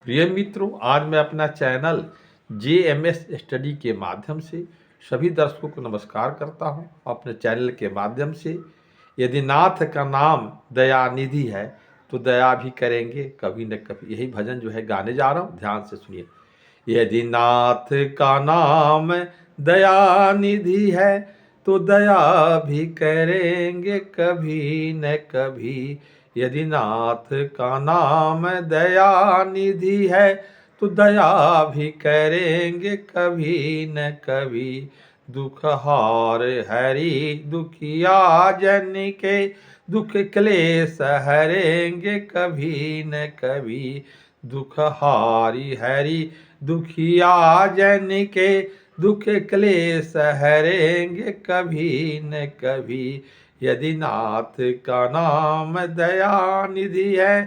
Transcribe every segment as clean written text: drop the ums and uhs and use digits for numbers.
प्रिय मित्रों, आज मैं अपना चैनल JMS स्टडी के माध्यम से सभी दर्शकों को नमस्कार करता हूं। अपने चैनल के माध्यम से यदि नाथ का नाम दयानिधि है तो दया भी करेंगे कभी न कभी। यही भजन जो है गाने जा रहा हूं, ध्यान से सुनिए। यदि नाथ का नाम दयानिधि है तो दया भी करेंगे कभी न कभी। यदि नाथ का नाम दयानिधि है तो दया भी करेंगे कभी न कभी। दुख हार हरि दुखिया जन के दुख क्लेश हरेंगे कभी न कभी। दुख हारी हरि दुखिया जन के दुख क्लेश हरेंगे कभी न कभी। यदि नाथ का नाम दयानिधि है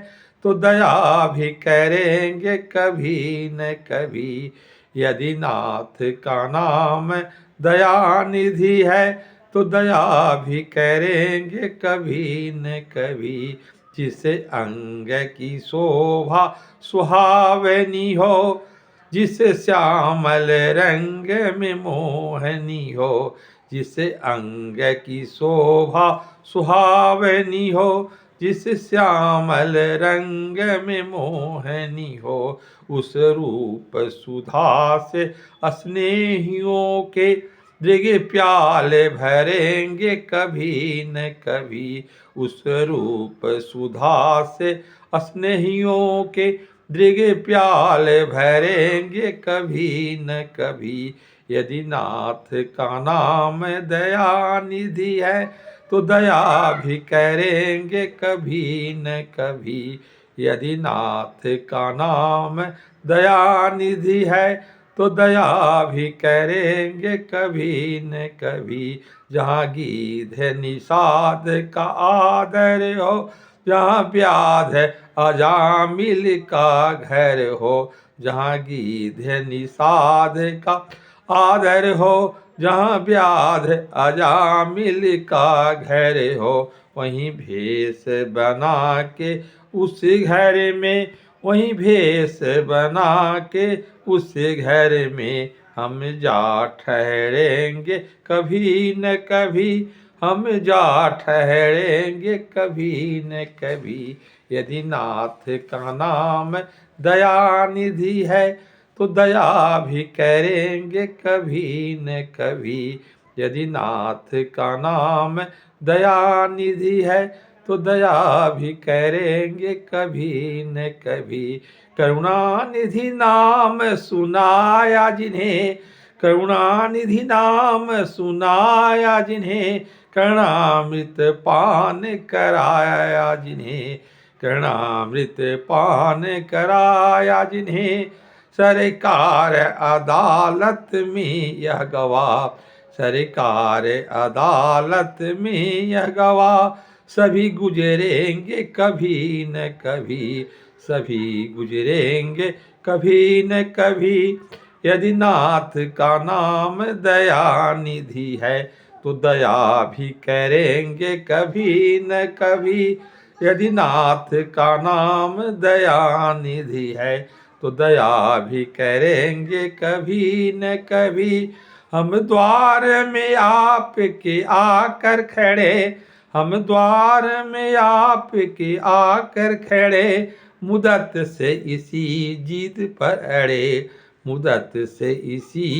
तो दया भी करेंगे कभी न कभी। यदि नाथ का नाम दयानिधि है तो दया भी करेंगे कभी न कभी। जिसे अंग की शोभा सुहावनी हो, जिसे श्यामल रंग में मोहनी हो। जिसे अंग की शोभा सुहावनी हो, जिस श्यामल रंग में मोहनी हो। उस रूप सुधा से स्नेहियों के दृग प्याले भरेंगे कभी न कभी। उस रूप सुधा से स्नेहियों के दृग प्याले भरेंगे कभी न कभी। यदि नाथ का नाम दयानिधि है तो दया भी करेंगे कभी न कभी। यदि नाथ का नाम दयानिधि है तो दया भी करेंगे कभी न कभी। जहाँ गीध निषाद का आदर हो, जहाँ व्याध अजामिल का घर हो। जहाँ गीध निषाद का आदर हो, जहाँ व्याध अजामिल का घर हो। वहीं भेष बना के उस घर में, वहीं भेष बना के उस घर में हम जा ठहरेंगे कभी न कभी। हम जा ठहरेंगे कभी न कभी। यदि नाथ का नाम दयानिधि है तो दया भी करेंगे कभी न कभी। यदि नाथ का नाम दयानिधि है तो दया भी करेंगे कभी न कभी। करुणानिधि नाम सुनाया जिन्हें, करुणानिधि नाम सुनाया जिन्हें। करुणामृत पान कराया जिन्हें, करुणामृत पान कराया जिन्हें। सरकार अदालत में यह गवाह, सरकार अदालत में यह गवाह। सभी गुजरेंगे कभी न कभी, सभी गुजरेंगे कभी न कभी। यदि नाथ का नाम दयानिधि है तो दया भी करेंगे कभी न कभी। यदि नाथ का नाम दयानिधि है तो दया भी करेंगे कभी न कभी। हम द्वार में आपके आकर खड़े, हम द्वार में आपके आकर खड़े। मुदत से इसी जिद पर अड़े, मुदत से इसी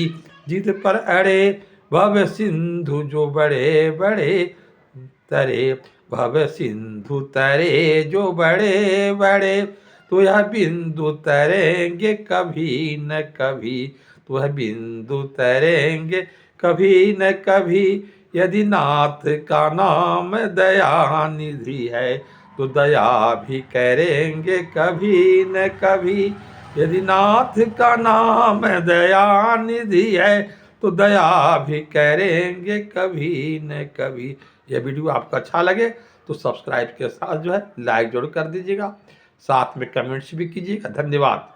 जिद पर अड़े। भव सिंधु जो बड़े बड़े तरे, भव सिंधु तरे जो बड़े बड़े। तो यह बिंदु तरेंगे कभी न कभी, तो यह बिंदु तरेंगे कभी न कभी। यदि नाथ का नाम दयानिधि है तो दया भी करेंगे कभी न कभी। यदि नाथ का नाम दयानिधि है तो दया भी करेंगे कभी न कभी। यह वीडियो आपको अच्छा लगे तो सब्सक्राइब के साथ जो है लाइक जरूर कर दीजिएगा, साथ में कमेंट्स भी कीजिएगा। धन्यवाद।